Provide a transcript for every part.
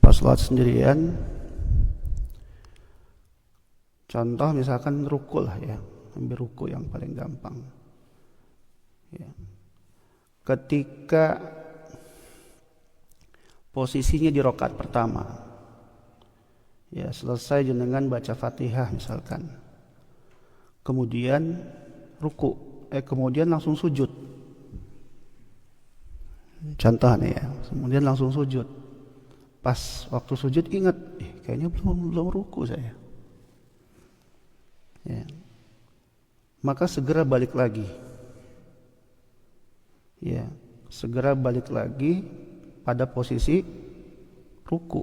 pas sholat sendirian, contoh misalkan ruku lah ya, ambil ruku yang paling gampang ya. Ketika posisinya di rakaat pertama ya, selesai jenengan baca Fatihah misalkan, kemudian ruku, kemudian langsung sujud, contoh nih ya, kemudian langsung sujud. Pas waktu sujud ingat, kayaknya belum ruku saya ya. Maka segera balik lagi ya, segera balik lagi pada posisi ruku.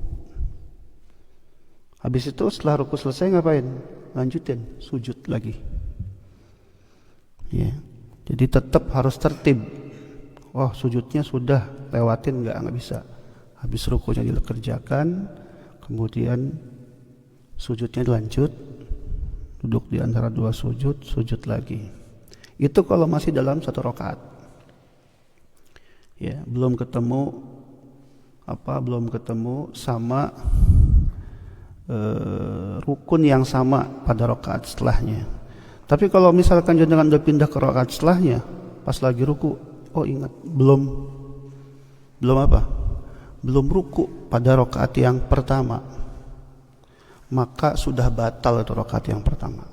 Habis itu setelah ruku selesai ngapain? Lanjutin sujud lagi ya. Jadi tetap harus tertib. Oh, sujudnya sudah lewatin, nggak bisa. Habis rukunya dikerjakan, kemudian sujudnya dilanjut, duduk di antara dua sujud, sujud lagi. Itu kalau masih dalam satu rakaat ya, belum ketemu sama rukun yang sama pada rakaat setelahnya. Tapi kalau misalkan jangan udah pindah ke rakaat setelahnya, pas lagi ruku, oh ingat belum ruku pada rakaat yang pertama, maka sudah batal itu rakaat yang pertama.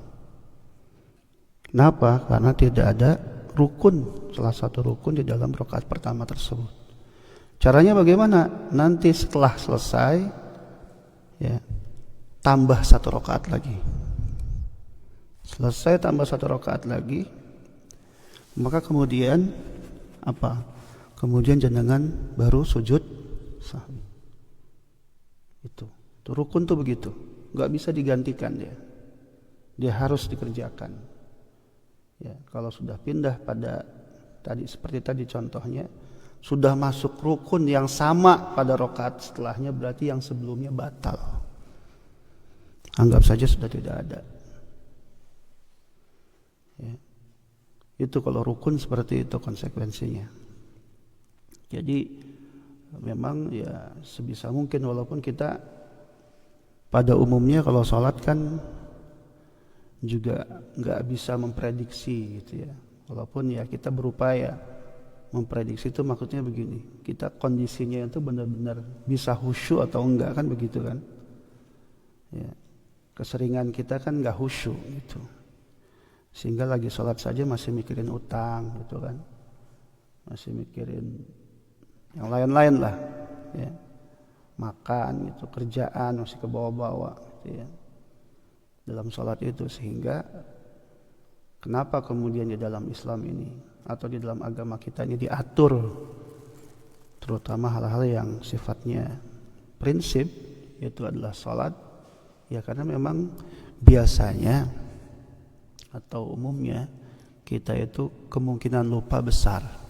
Kenapa? Karena tidak ada rukun, salah satu rukun di dalam rakaat pertama tersebut. Caranya bagaimana? Nanti setelah selesai ya, tambah satu rakaat lagi. Selesai tambah satu rakaat lagi, maka kemudian apa? Kemudian jenengan baru sujud sahwi. Itu rukun tuh begitu, nggak bisa digantikan dia harus dikerjakan ya. Kalau sudah pindah pada tadi, seperti tadi contohnya, sudah masuk rukun yang sama pada rakaat setelahnya, berarti yang sebelumnya batal, anggap saja sudah tidak ada ya. Itu kalau rukun seperti itu konsekuensinya. Jadi memang ya sebisa mungkin, walaupun kita pada umumnya kalau sholat kan juga nggak bisa memprediksi gitu ya. Walaupun ya kita berupaya memprediksi, itu maksudnya begini, kita kondisinya itu benar-benar bisa khusyuk atau enggak, kan begitu kan ya. Keseringan kita kan nggak khusyuk gitu, sehingga lagi sholat saja masih mikirin utang gitu kan, masih mikirin yang lain-lain lah ya, makan gitu, kerjaan masih ke bawah-bawah gitu ya dalam sholat itu. Sehingga kenapa kemudian di dalam Islam ini atau di dalam agama kita ini diatur terutama hal-hal yang sifatnya prinsip, yaitu adalah sholat ya, karena memang biasanya atau umumnya kita itu kemungkinan lupa besar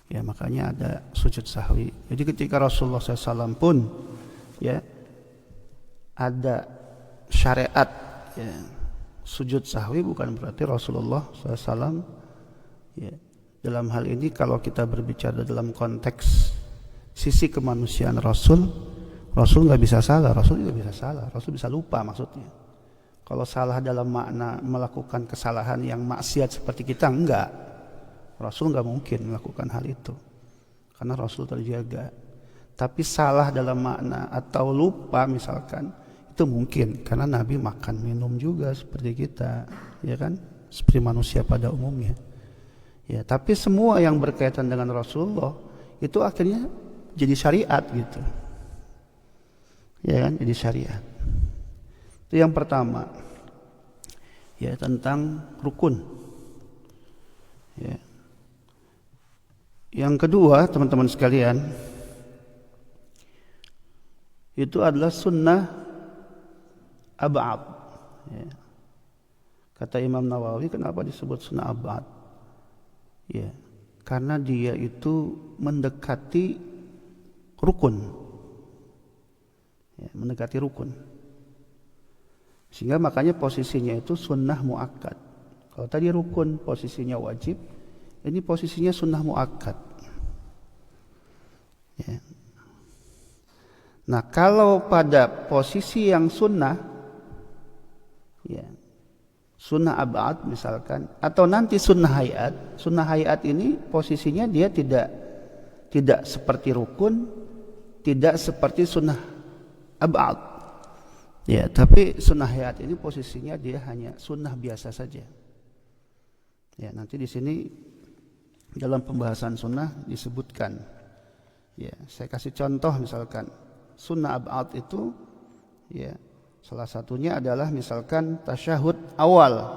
ya, makanya ada sujud sahwi. Jadi ketika Rasulullah SAW pun ya ada syariat ya, sujud sahwi, bukan berarti Rasulullah SAW ya, dalam hal ini kalau kita berbicara dalam konteks sisi kemanusiaan Rasul nggak bisa salah, Rasul juga bisa salah, Rasul bisa lupa maksudnya. Kalau salah dalam makna melakukan kesalahan yang maksiat seperti kita, enggak. Rasul nggak mungkin melakukan hal itu karena Rasul terjaga. Tapi salah dalam makna atau lupa misalkan, itu mungkin karena Nabi makan minum juga seperti kita ya kan, seperti manusia pada umumnya ya. Tapi semua yang berkaitan dengan Rasulullah itu akhirnya jadi syariat gitu ya kan, jadi syariat. Itu yang pertama ya, tentang rukun ya. Yang kedua teman-teman sekalian, itu adalah sunnah ab'ad ya. Kata Imam Nawawi, kenapa disebut sunnah ab'ad ya, karena dia itu mendekati rukun ya, mendekati rukun, sehingga makanya posisinya itu sunnah muakkad. Kalau tadi rukun posisinya wajib, ini posisinya sunnah muakkad ya. Nah, kalau pada posisi yang sunnah, ya, sunnah abad misalkan, atau nanti sunnah hayat ini posisinya dia tidak seperti rukun, tidak seperti sunnah abad. Ya, tapi sunnah hayat ini posisinya dia hanya sunnah biasa saja. Ya, nanti di sini dalam pembahasan sunnah disebutkan. Ya, saya kasih contoh misalkan sunnah abad itu, ya, salah satunya adalah misalkan tasyahud awal.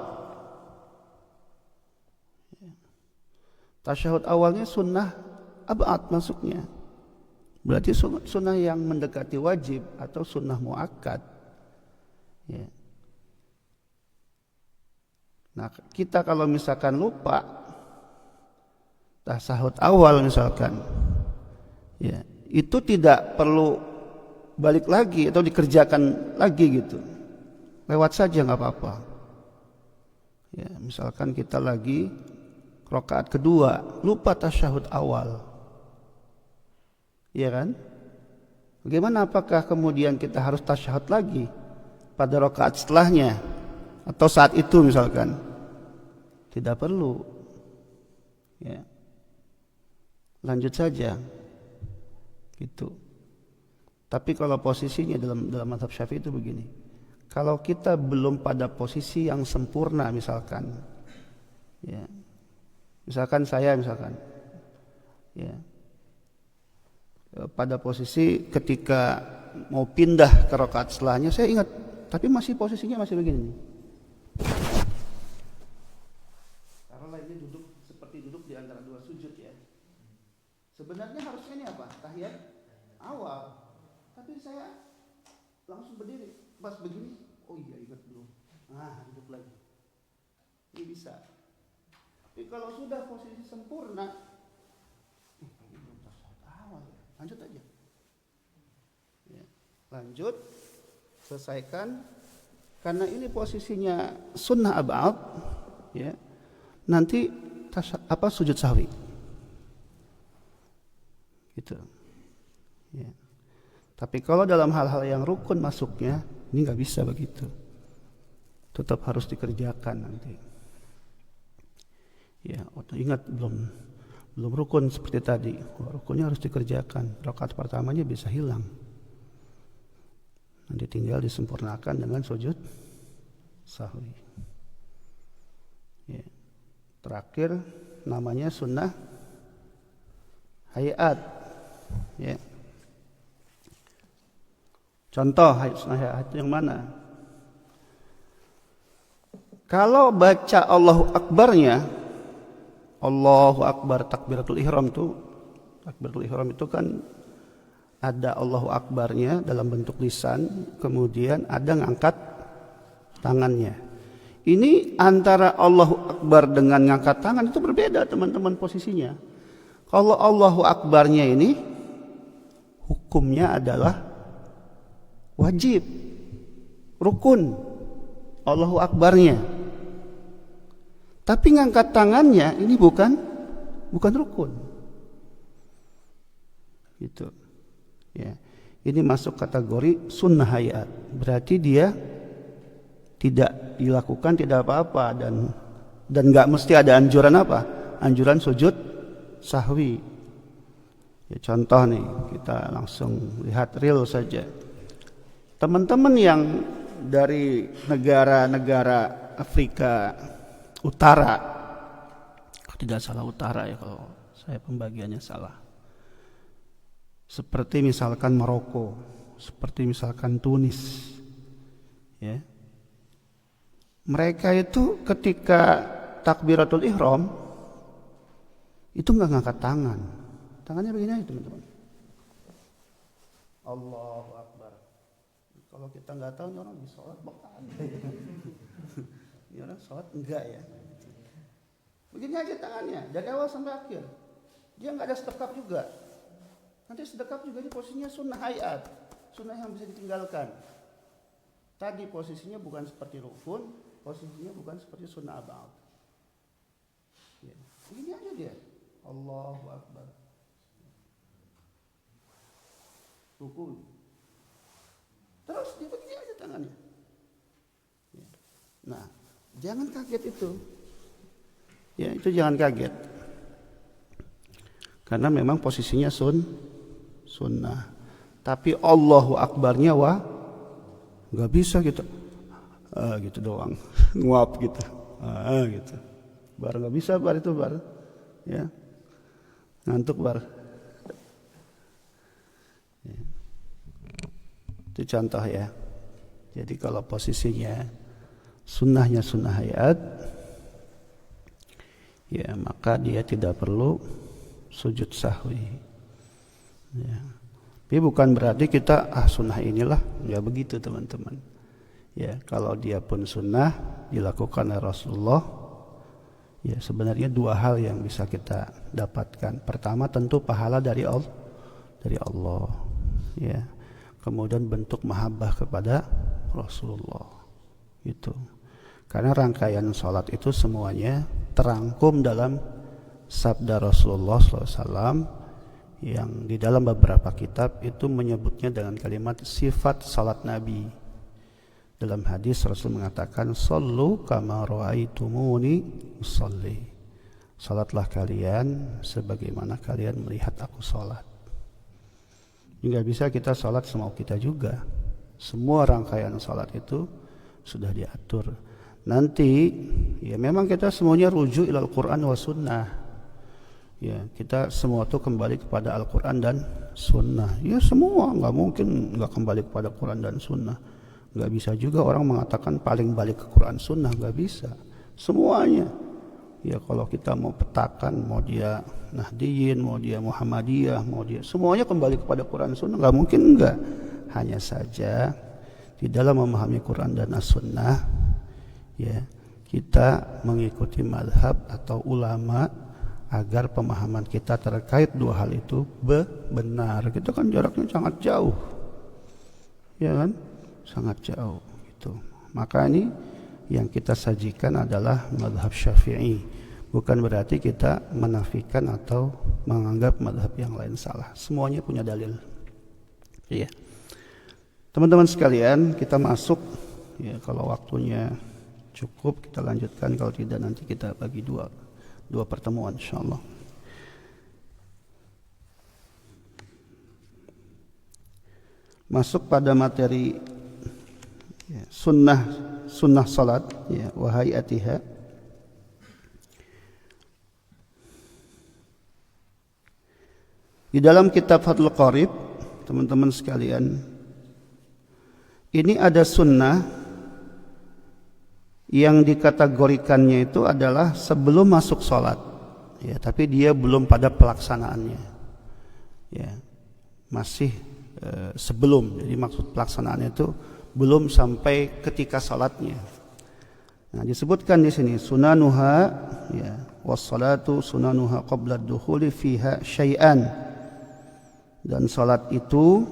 Tasyahud awalnya sunnah abad masuknya. Berarti sunnah yang mendekati wajib atau sunnah muakkad. Ya. Nah, kita kalau misalkan lupa tasyahud awal misalkan, ya, itu tidak perlu balik lagi atau dikerjakan lagi gitu. Lewat saja nggak apa-apa. Ya, misalkan kita lagi rakaat kedua, lupa tasyahud awal. Iya kan? Bagaimana, apakah kemudian kita harus tasyahud lagi pada rakaat setelahnya atau saat itu misalkan? Tidak perlu. Ya. Lanjut saja. Gitu. Tapi kalau posisinya dalam mazhab Syafi'i itu begini. Kalau kita belum pada posisi yang sempurna misalkan, ya. Misalkan saya ya, pada posisi ketika mau pindah ke rakaat setelahnya saya ingat, tapi posisinya masih begini. Taruhlah ini seperti duduk di antara dua sujud ya. Sebenarnya harusnya ini apa? Tahiyat awal. Tapi saya langsung berdiri, pas begini, oh iya ingat belum. Duduk lagi. Ini bisa. Tapi kalau sudah posisi sempurna, ini belum tasyahud awal. Lanjut aja. Ya, lanjut, selesaikan. Karena ini posisinya sunnah abad, ya. Nanti sujud sahwi. Gitu. Ya. Tapi kalau dalam hal-hal yang rukun masuknya, ini nggak bisa begitu. Tetap harus dikerjakan nanti. Ya, ingat belum rukun seperti tadi. Rukunnya harus dikerjakan. Rakaat pertamanya bisa hilang. Nanti tinggal disempurnakan dengan sujud sahwi. Ya. Terakhir namanya sunnah hayat. Ya. Contoh sunnah hayat yang mana? Kalau baca Allahu Akbarnya, Allahu Akbar takbiratul ihram itu, kan ada Allahu Akbarnya dalam bentuk lisan, kemudian ada ngangkat tangannya. Ini antara Allahu Akbar dengan ngangkat tangan itu berbeda teman-teman posisinya. Kalau Allahu Akbarnya ini hukumnya adalah wajib, rukun, Allahu Akbarnya. Tapi ngangkat tangannya ini bukan rukun. Gitu. Ya. Ini masuk kategori sunnah hayat. Berarti dia tidak dilakukan tidak apa-apa dan enggak mesti ada anjuran apa? Anjuran sujud sahwi. Ya, contoh nih, kita langsung lihat real saja. Teman-teman yang dari negara-negara Afrika Utara, tidak salah utara ya kalau saya pembagiannya salah. Seperti misalkan Maroko, seperti misalkan Tunis, ya. Mereka itu ketika takbiratul ihram itu nggak ngangkat tangan, tangannya begini aja teman-teman. Allahu Akbar. Kalau kita nggak tahu, orang di sholat bakal. Ini orang sholat enggak ya. Begini aja tangannya dari awal sampai akhir. Dia nggak ada sedekap juga. Nanti sedekap juga di posisinya sunnah hayat, sunnah yang bisa ditinggalkan. Tadi posisinya bukan seperti rukun, posisinya bukan seperti sunnah abad. Ya. Begini aja dia. Allahu Akbar. Rukun. terus dia begini aja tangannya. Nah, jangan kaget itu. Ya, itu jangan kaget. Karena memang posisinya sunnah. Tapi Allahu Akbarnya nggak bisa gitu. Gitu doang. Nguap gitu. Gitu. Bar nggak bisa bar itu bar. Ya. Ngantuk bar. Ya. Itu contoh ya. Jadi kalau posisinya sunnahnya sunnah hayat, ya maka dia tidak perlu sujud sahwi. Ya. Tapi bukan berarti kita sunnah inilah, ya begitu teman-teman. Ya kalau dia pun sunnah dilakukan oleh Rasulullah, ya sebenarnya dua hal yang bisa kita dapatkan. Pertama tentu pahala dari Allah, ya. Kemudian bentuk mahabbah kepada Rasulullah, itu. Karena rangkaian sholat itu semuanya terangkum dalam sabda Rasulullah SAW yang di dalam beberapa kitab itu menyebutnya dengan kalimat sifat salat Nabi. Dalam hadis Rasul mengatakan, "Shallu kama ra'aitumuni usolli." Salatlah kalian sebagaimana kalian melihat aku salat. Enggak bisa kita salat semau kita juga. Semua rangkaian salat itu sudah diatur. Nanti ya memang kita semuanya rujuk ilal Quran wa sunnah. Ya, kita semua itu kembali kepada Al-Quran dan Sunnah. Ya semua, nggak mungkin nggak kembali kepada Quran dan Sunnah. Nggak bisa juga orang mengatakan paling balik ke Quran Sunnah, nggak bisa. Semuanya. Ya kalau kita mau petakan, mau dia Nahdiyin, mau dia Muhammadiyah, mau dia semuanya kembali kepada Quran Sunnah, nggak mungkin enggak. Hanya saja di dalam memahami Quran dan As-Sunnah, ya kita mengikuti madhab atau ulama agar pemahaman kita terkait dua hal itu benar. Kita kan jaraknya sangat jauh, ya kan, sangat jauh. Gitu. Maka ini yang kita sajikan adalah madhab Syafi'i. Bukan berarti kita menafikan atau menganggap madhab yang lain salah. Semuanya punya dalil. Iya. Teman-teman sekalian, kita masuk. Ya, kalau waktunya cukup kita lanjutkan. Kalau tidak nanti kita bagi dua pertemuan insyaallah. Masuk pada materi ya, sunnah salat ya, wa hayatiha. Di dalam kitab Fathul Qarib, teman-teman sekalian, ini ada sunnah yang dikategorikannya itu adalah sebelum masuk sholat, ya, tapi dia belum pada pelaksanaannya, ya, masih sebelum. Jadi maksud pelaksanaannya itu belum sampai ketika sholatnya. Nah, disebutkan di sini sunanuha, ya, wassalatu sunanuha qabla dukhuli fiha syai'an, dan sholat itu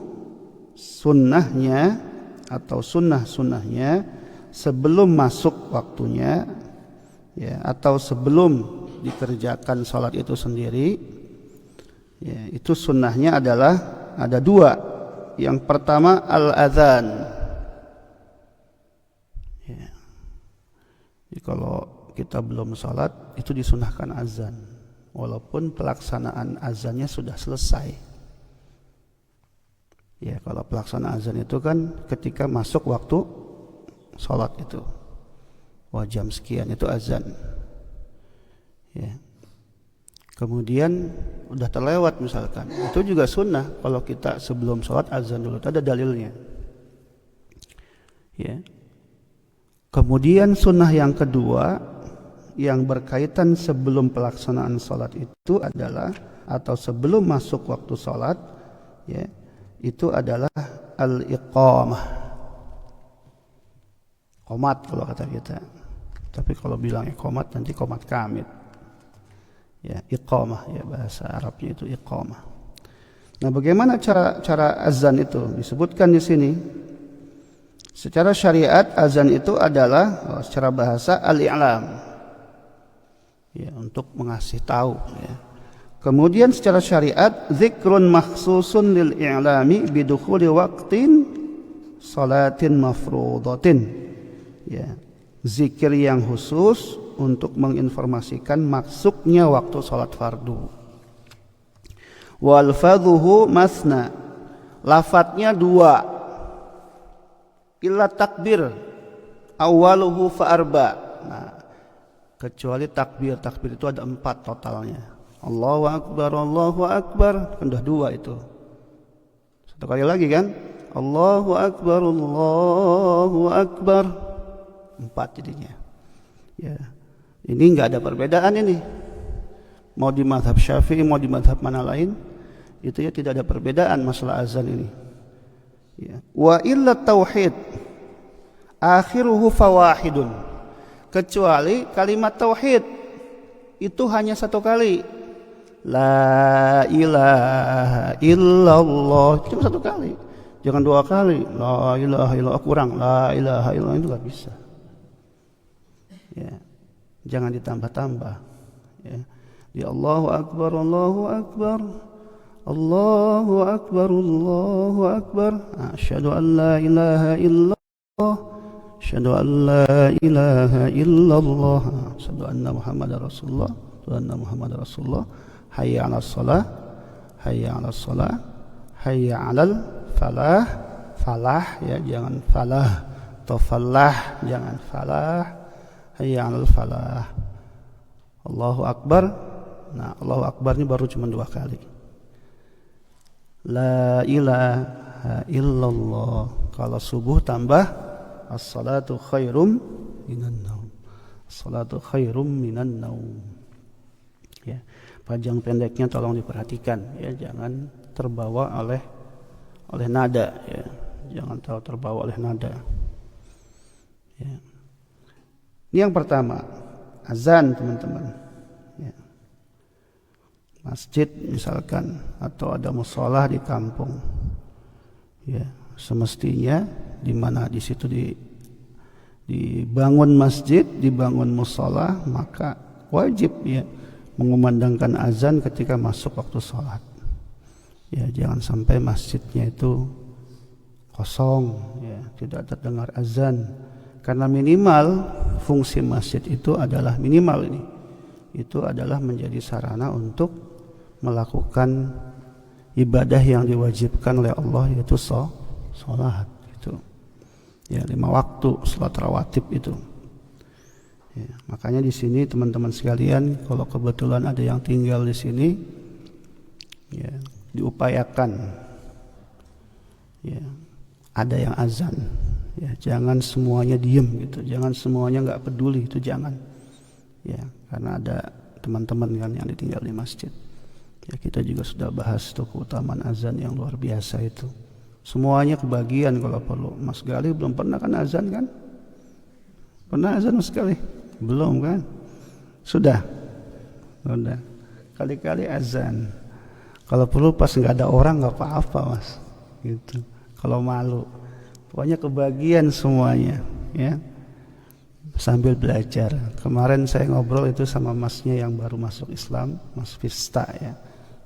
sunnahnya atau sunnahnya sebelum masuk waktunya, ya, atau sebelum dikerjakan sholat itu sendiri, ya, itu sunnahnya adalah ada dua. Yang pertama al-adzan. Ya. Jadi kalau kita belum sholat itu disunnahkan azan, walaupun pelaksanaan azannya sudah selesai. Ya, kalau pelaksanaan azan itu kan ketika masuk waktu sholat itu, jam sekian itu azan, ya. Kemudian udah terlewat misalkan, itu juga sunnah. Kalau kita sebelum sholat azan dulu, itu ada dalilnya, ya. Kemudian sunnah yang kedua yang berkaitan sebelum pelaksanaan sholat itu adalah, atau sebelum masuk waktu sholat, ya, itu adalah al-iqamah. Qomat kalau kata kita. Tapi kalau bilang iqamat nanti qomat kamit. Ya, iqamah ya, bahasa Arabnya itu iqamah. Nah, bagaimana cara azan itu? Disebutkan di sini. Secara syariat azan itu adalah secara bahasa al-i'lam. Ya, untuk mengasih tahu, ya. Kemudian secara syariat zikrun makhsusun lil i'lami bidukhuli waqtin salatin mafruḍatin. Ya, zikir yang khusus untuk menginformasikan masuknya waktu salat fardu. Wa alfadhuhu masna, lafadznya 2. Illa takbir awaluhu fa arba. Nah, kecuali takbir itu ada 4 totalnya. Allahu akbar kan udah 2 itu. Satu kali lagi kan, Allahu akbar 4 jadinya. Ya, ini nggak ada perbedaan ini. Mau di mazhab Syafi'i mau di mazhab mana lain, itu ya tidak ada perbedaan masalah azan ini. Ya. Wa illa tauhid akhiruhu fawahidun, kecuali kalimat tauhid itu hanya 1 kali. La ilaha illallah, cuma 1 kali, jangan 2 kali. La ilaha illallah kurang, la ilaha illallah itu nggak bisa. Ya, jangan ditambah-tambah. Ya. Di Allahu akbar Allahu akbar Allahu akbar Allahu akbar, asyhadu an la ilaha illallah asyhadu an la ilaha illallah asyhadu anna muhammadar rasulullah anna muhammadar rasulullah, hayya 'alas shalah hayya 'alas shalah hayya 'alal falah. Falah ya, jangan falah atau falah, jangan falah. Hayya 'alal falah. Allahu akbar. Nah, Allahu akbar ini baru cuma 2 kali. La ilaha illallah. Kalau subuh tambah as-salatu khairum minan naum. As-salatu khairum minan naum. Ya, panjang pendeknya tolong diperhatikan ya, jangan terbawa oleh nada ya. Jangan terlalu terbawa oleh nada. Ya. Ini yang pertama, azan teman-teman. Ya. Masjid misalkan atau ada mushola di kampung, ya semestinya di mana di situ dibangun masjid, dibangun mushola, maka wajib ya mengumandangkan azan ketika masuk waktu sholat. Ya, jangan sampai masjidnya itu kosong, ya tidak terdengar azan. Karena minimal fungsi masjid itu adalah minimal ini. Itu adalah menjadi sarana untuk melakukan ibadah yang diwajibkan oleh Allah, yaitu sholat itu. Ya, 5 waktu sholat rawatib itu. Ya, makanya di sini teman-teman sekalian, kalau kebetulan ada yang tinggal di sini, ya diupayakan. Ya, ada yang azan. Ya, jangan semuanya diem gitu, jangan semuanya nggak peduli, itu jangan. Ya, karena ada teman-teman kan yang ditinggal di masjid. Ya, kita juga sudah bahas tuh keutamaan azan yang luar biasa itu. Semuanya kebagian kalau perlu. Mas Gali belum pernah kan azan kan? Pernah azan Mas Gali? Belum kan? Sudah. Kali-kali azan. Kalau perlu pas nggak ada orang nggak apa-apa Mas. Gitu. Kalau malu. Pokoknya kebagian semuanya, ya. Sambil belajar. Kemarin saya ngobrol itu sama masnya yang baru masuk Islam, Mas Pista ya.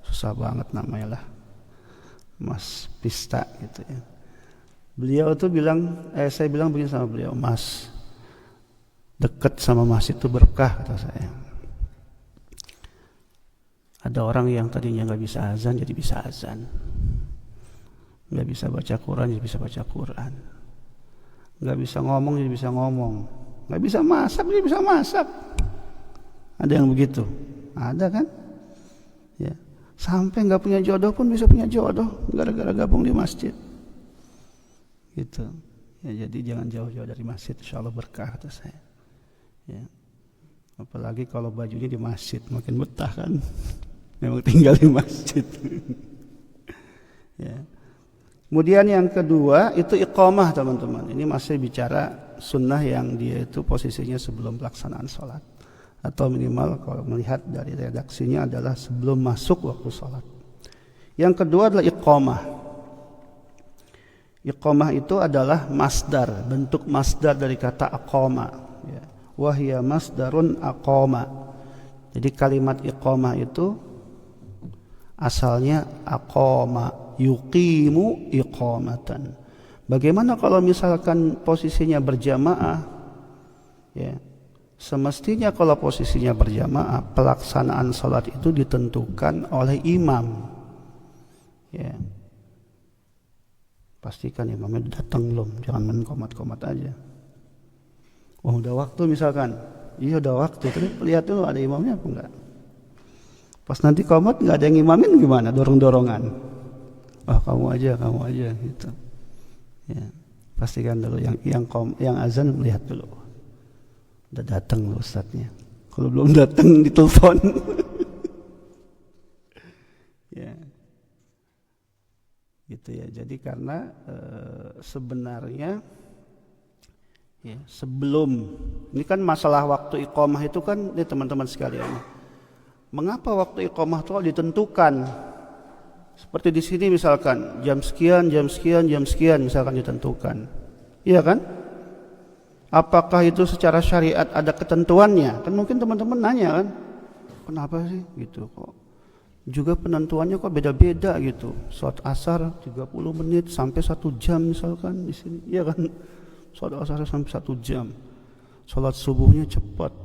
Susah banget namanya lah. Mas Pista gitu ya. Beliau tuh bilang, saya bilang begini sama beliau, Mas, dekat sama masjid itu berkah kata saya. Ada orang yang tadinya nggak bisa azan jadi bisa azan. Nggak bisa baca Quran jadi bisa baca Quran, nggak bisa ngomong jadi bisa ngomong, nggak bisa masak jadi bisa masak. Ada yang begitu, ada kan? Ya, sampai nggak punya jodoh pun bisa punya jodoh gara-gara gabung di masjid. Gitu. Ya, jadi jangan jauh-jauh dari masjid, insya Allah berkah kata saya. Ya. Apalagi kalau bajunya di masjid makin betah kan, memang tinggal di masjid. Ya. Kemudian yang kedua itu iqamah teman-teman. Ini masih bicara sunnah yang dia itu posisinya sebelum pelaksanaan sholat. Atau minimal kalau melihat dari redaksinya adalah sebelum masuk waktu sholat. Yang kedua adalah iqamah. Iqamah itu adalah masdar, bentuk masdar dari kata aqama. Ya. Wahya masdarun aqama. Jadi kalimat iqamah itu asalnya aqama, yuqimu iqamatan, Bagaimana kalau misalkan posisinya berjamaah? Ya, semestinya kalau posisinya berjamaah, pelaksanaan salat itu ditentukan oleh imam. Ya, pastikan imamnya datang belum, jangan main komat-komat aja. Oh udah waktu misalkan, iya udah waktu, tapi lihat dulu ada imamnya apa enggak. Pas nanti komat nggak ada yang imamin gimana? Dorong-dorongan. Oh kamu aja gitu. Ya, pastikan dulu yang azan lihat dulu. Udah datang loh ustadznya. Kalau belum datang ditelepon. Ya, gitu ya. Jadi karena sebenarnya ya, sebelum ini kan masalah waktu iqamah itu kan nih teman-teman sekalian. Mengapa waktu iqamah itu ditentukan? Seperti di sini misalkan jam sekian misalkan ditentukan. Iya kan? Apakah itu secara syariat ada ketentuannya? Kan mungkin teman-teman nanya kan, kenapa sih gitu kok? Juga penentuannya kok beda-beda gitu. Salat asar 30 menit sampai 1 jam misalkan di sini. Iya kan? Salat asar sampai 1 jam. Salat subuhnya cepat.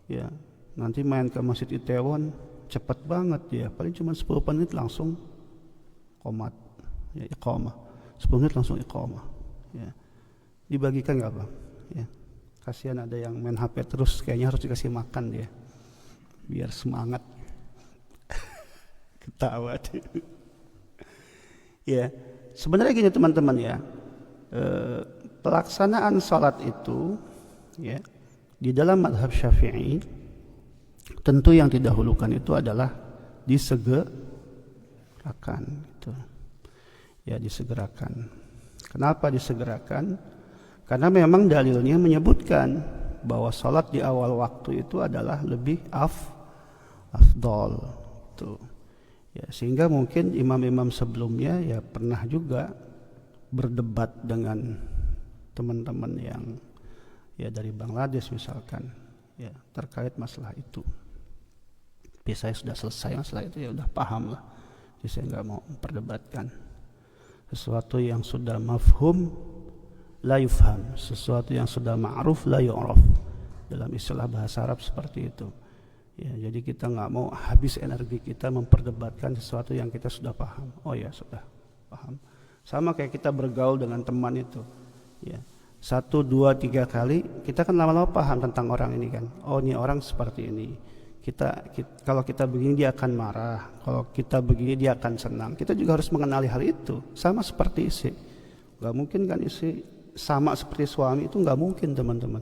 Ya, nanti main ke Masjid Itaewon cepat banget ya. Paling cuma 10 menit langsung qomat. Ya, iqamah. 10 menit langsung iqamah. Ya. Dibagikan enggak apa? Ya. Kasihan ada yang main HP terus, kayaknya harus dikasih makan dia. Biar semangat. Ketawa deh. Ya, sebenarnya gini teman-teman ya. Pelaksanaan salat itu ya di dalam mazhab Syafi'i tentu yang didahulukan itu adalah disegerakan gitu. Ya, disegerakan. Kenapa disegerakan? Karena memang dalilnya menyebutkan bahwa salat di awal waktu itu adalah lebih afdol. Tuh. Ya, sehingga mungkin imam-imam sebelumnya ya pernah juga berdebat dengan teman-teman yang ya dari Bangladesh misalkan ya terkait masalah itu. Tapi saya sudah selesai masalah itu ya udah paham lah. Jadi saya nggak mau memperdebatkan sesuatu yang sudah mafhum la yufham, sesuatu yang sudah ma'ruf la yu'raf. Dalam istilah bahasa Arab seperti itu. Ya, jadi kita nggak mau habis energi kita memperdebatkan sesuatu yang kita sudah paham. Oh ya sudah paham. Sama kayak kita bergaul dengan teman itu. Ya, 1, 2, 3 kali kita kan lama-lama paham tentang orang ini kan. Oh ini orang seperti ini. Kalau kita begini dia akan marah. Kalau kita begini dia akan senang. Kita juga harus mengenali hal itu. Sama seperti istri. Gak mungkin kan istri sama seperti suami itu gak mungkin teman-teman.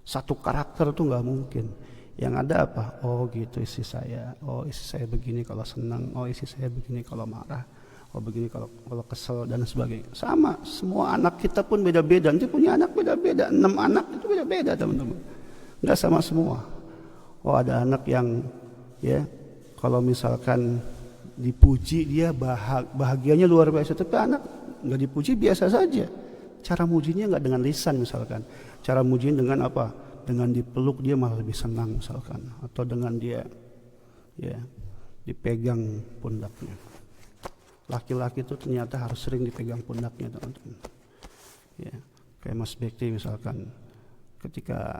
Satu karakter itu gak mungkin. Yang ada apa? Oh gitu istri saya. Oh istri saya begini kalau senang. Oh istri saya begini kalau marah. Oh begini kalau kesel dan sebagainya. Sama, semua anak kita pun beda-beda. Nanti punya anak beda-beda. 6 anak itu beda-beda teman-teman. Gak sama semua. Oh ada anak yang ya kalau misalkan dipuji dia bahagianya luar biasa. Tapi anak gak dipuji biasa saja. Cara mujinya gak dengan lisan misalkan. Cara mujinya dengan apa? Dengan dipeluk dia malah lebih senang misalkan. Atau dengan dia ya dipegang pundaknya. Laki-laki itu ternyata harus sering dipegang pundaknya teman-teman. Ya, kayak Mas Bekti misalkan ketika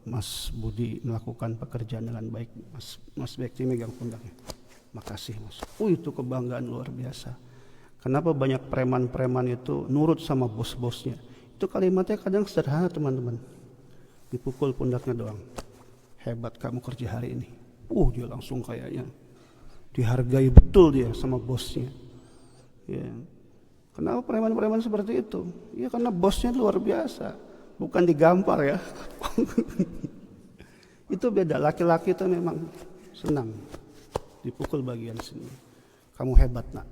Mas Budi melakukan pekerjaan dengan baik, Mas Bekti megang pundaknya. Makasih Mas. Itu kebanggaan luar biasa. Kenapa banyak preman-preman itu nurut sama bos-bosnya? Itu kalimatnya kadang sederhana teman-teman. Dipukul pundaknya doang. Hebat kamu kerja hari ini. Dia langsung kayaknya dihargai betul dia sama bosnya. Ya. Kenapa preman-preman seperti itu? Ya karena bosnya luar biasa. Bukan digampar ya. Itu beda. Laki-laki itu memang senang dipukul bagian sini. Kamu hebat nak.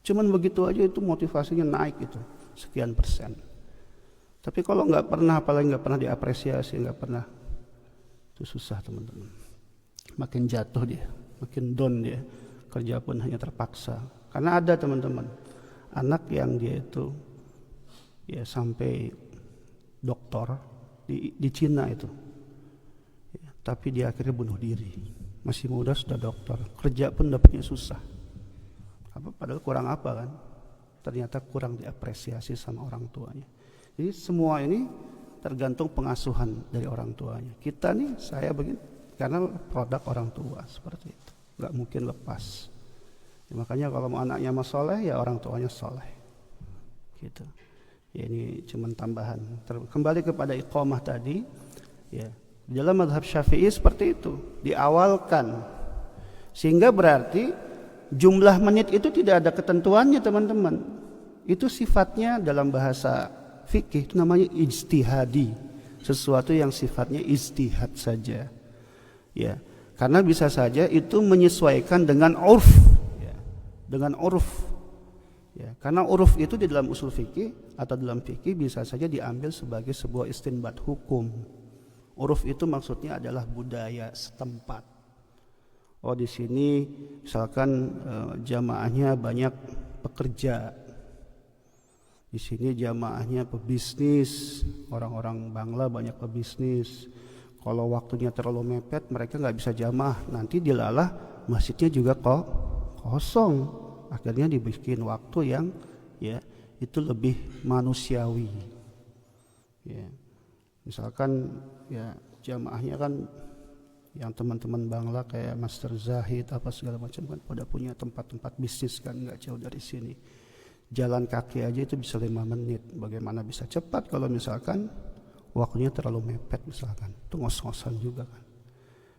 Cuman begitu aja itu motivasinya naik itu sekian persen. Tapi kalau nggak pernah, apalagi nggak pernah diapresiasi, nggak pernah, itu susah teman-teman. Makin jatuh dia, makin down dia. Kerja pun hanya terpaksa. Karena ada teman-teman anak yang dia itu ya sampai doktor di Cina itu ya, tapi dia akhirnya bunuh diri. Masih muda sudah dokter, kerja pun dapatnya susah. Padahal kurang apa kan ternyata kurang diapresiasi sama orang tuanya. Jadi semua ini tergantung pengasuhan dari orang tuanya. Kita nih, saya begini karena produk orang tua seperti itu, nggak mungkin lepas. Ya, makanya kalau mau anaknya mau soleh, ya orang tuanya soleh, gitu. Ya, ini cuman tambahan. Kembali kepada iqamah tadi, ya dalam mazhab Syafi'i seperti itu, diawalkan, sehingga berarti jumlah menit itu tidak ada ketentuannya teman-teman. Itu sifatnya dalam bahasa fikih itu namanya ijtihadi, sesuatu yang sifatnya ijtihad saja, ya, karena bisa saja itu menyesuaikan dengan urf, ya, dengan urf, ya, karena urf itu di dalam usul fikih atau dalam fikih bisa saja diambil sebagai sebuah istinbat hukum. Urf itu maksudnya adalah budaya setempat. Oh, di sini misalkan jamaahnya banyak pekerja. Di sini jamaahnya pebisnis, orang-orang Bangla banyak pebisnis. Kalau waktunya terlalu mepet, mereka nggak bisa jamaah. Nanti dilalah masjidnya juga kok kosong. Akhirnya dibikin waktu yang ya itu lebih manusiawi. Ya, misalkan ya jamaahnya kan yang teman-teman Bangla kayak Master Zahid apa segala macam kan pada punya tempat-tempat bisnis kan nggak jauh dari sini. Jalan kaki aja itu bisa 5 menit. Bagaimana bisa cepat kalau misalkan waktunya terlalu mepet misalkan. Itu ngos-ngosan juga kan.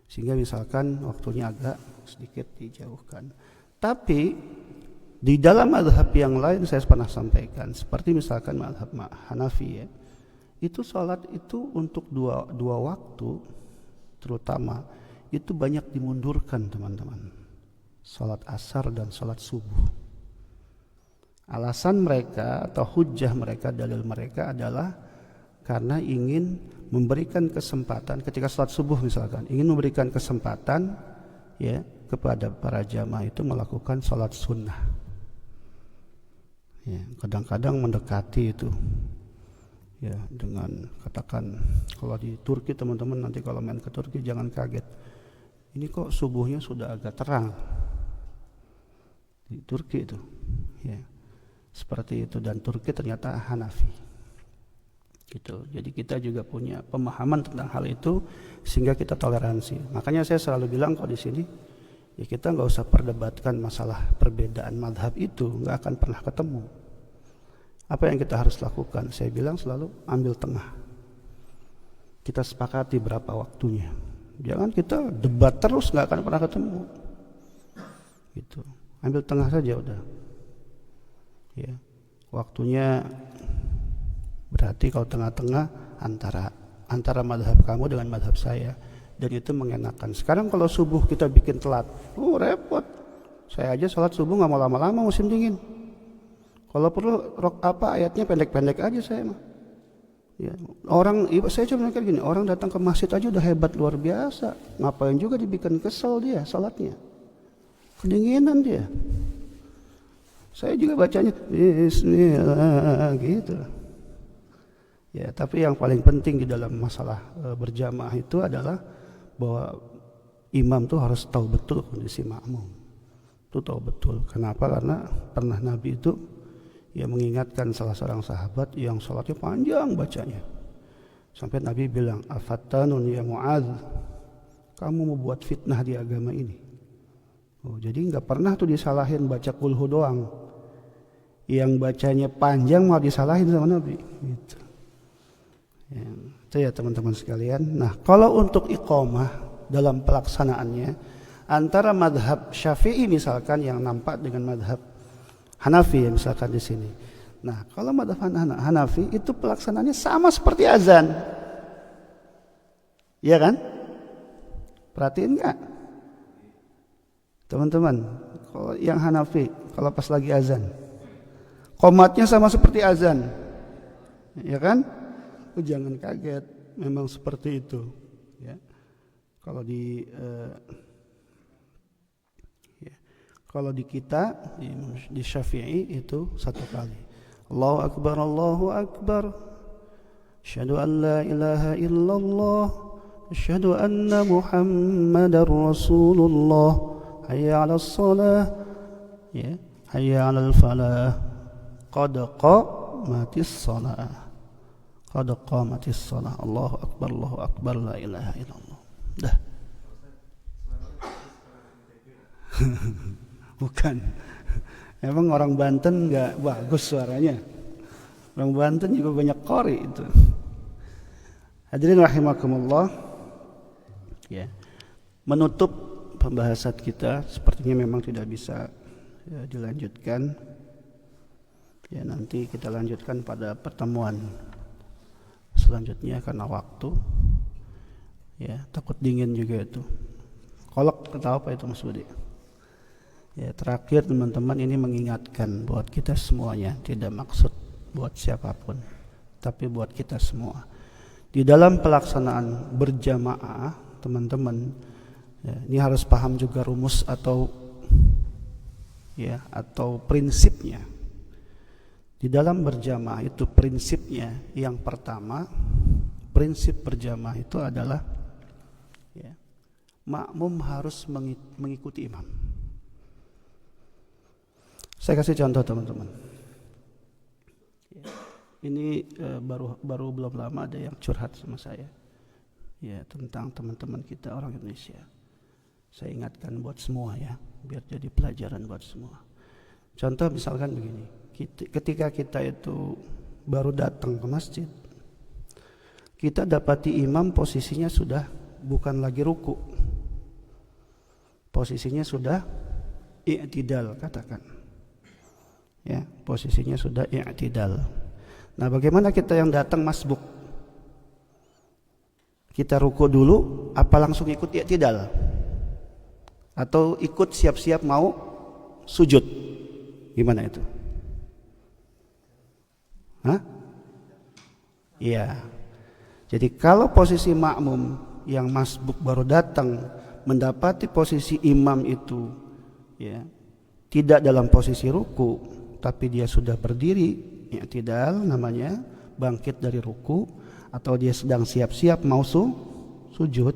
Sehingga misalkan waktunya agak sedikit dijauhkan. Tapi di dalam mazhab yang lain saya pernah sampaikan, seperti misalkan mazhab Hanafi ya, itu sholat itu untuk dua waktu terutama itu banyak dimundurkan teman-teman. Sholat asar dan sholat subuh. Alasan mereka atau hujjah mereka, dalil mereka adalah karena ingin memberikan kesempatan ketika sholat subuh misalkan, ingin memberikan kesempatan ya kepada para jamaah itu melakukan sholat sunnah. Ya, kadang-kadang mendekati itu ya dengan katakan kalau di Turki teman-teman nanti kalau main ke Turki jangan kaget. Ini kok subuhnya sudah agak terang. Di Turki itu ya. Seperti itu, dan Turki ternyata Hanafi gitu. Jadi kita juga punya pemahaman tentang hal itu sehingga kita toleransi. Makanya saya selalu bilang kok di sini ya kita nggak usah perdebatkan masalah perbedaan mazhab, itu nggak akan pernah ketemu. Apa yang kita harus lakukan? Saya bilang selalu ambil tengah. Kita sepakati berapa waktunya. Jangan kita debat terus, nggak akan pernah ketemu. Gitu. Ambil tengah saja udah. Ya, waktunya berarti kalau tengah-tengah antara mazhab kamu dengan mazhab saya, dan itu mengenakan. Sekarang kalau subuh kita bikin telat, repot. Saya aja sholat subuh nggak mau lama-lama musim dingin. Kalau perlu ayatnya pendek-pendek aja saya mah. Ya, saya cuma mikir gini, orang datang ke masjid aja udah hebat luar biasa. Ngapain juga dibikin kesel dia sholatnya? Kedinginan dia. Saya juga bacanya Bismillah gitu. Ya, tapi yang paling penting di dalam masalah berjamaah itu adalah bahwa imam tuh harus tahu betul kondisi makmum. Itu tahu betul. Kenapa? Karena pernah Nabi itu ya mengingatkan salah seorang sahabat yang sholatnya panjang bacanya. Sampai Nabi bilang, "Afattanun ya Mu'adz, kamu mau buat fitnah di agama ini." Oh, jadi nggak pernah tuh disalahin baca kulhu doang. Yang bacanya panjang malah disalahin sama Nabi. Gitu. Ya, itu ya teman-teman sekalian. Nah, kalau untuk iqamah dalam pelaksanaannya antara madhab Syafi'i misalkan yang nampak dengan madhab Hanafi ya misalkan di sini. Nah, kalau madhab Hanafi itu pelaksanaannya sama seperti azan. Iya kan? Perhatiin nggak? Teman-teman, kalau yang Hanafi, kalau pas lagi azan, qomatnya sama seperti azan, ya kan? Jangan kaget, memang seperti itu. Ya. Kalau di kita di Syafi'i itu 1 kali. Allahu Akbar, Allahu Akbar. Asyhadu an la ilaha illallah, asyhadu anna Muhammadar Rasulullah. Hayya 'alas shalah, ya, hayya 'alal falah. qad qamatis shalah. Qad qamatis shalah. Allahu akbar, la ilaha illallah. Dah. Bukan. Emang orang Banten enggak bagus suaranya. Orang Banten juga banyak qori itu. Hadirin rahimakumullah. Ya. Menutup pembahasan kita sepertinya memang tidak bisa ya, dilanjutkan. Ya, nanti kita lanjutkan pada pertemuan selanjutnya karena waktu. Ya, takut dingin juga itu. Kolak atau apa itu Mas Budi? Ya, terakhir teman-teman ini mengingatkan buat kita semuanya, tidak maksud buat siapapun, tapi buat kita semua. Di dalam pelaksanaan berjamaah, teman-teman, ya, ini harus paham juga rumus atau prinsipnya. Di dalam berjamaah itu prinsipnya yang pertama, prinsip berjamaah itu adalah ya, makmum harus mengikuti imam. Saya kasih contoh teman-teman. Ini baru belum lama ada yang curhat sama saya, ya tentang teman-teman kita orang Indonesia. Saya ingatkan buat semua ya, biar jadi pelajaran buat semua. Contoh misalkan begini, ketika kita itu baru datang ke masjid, kita dapati imam posisinya sudah bukan lagi ruku, posisinya sudah i'tidal katakan, ya posisinya sudah i'tidal. Nah, bagaimana kita yang datang masbuk? Kita ruku dulu, apa langsung ikut i'tidal? Atau ikut siap-siap mau sujud? Gimana itu? Hah? Iya. Jadi kalau posisi makmum yang masbuk baru datang mendapati posisi imam itu ya tidak dalam posisi ruku, tapi dia sudah berdiri, i'tidal namanya, bangkit dari ruku, atau dia sedang siap-siap mau sujud,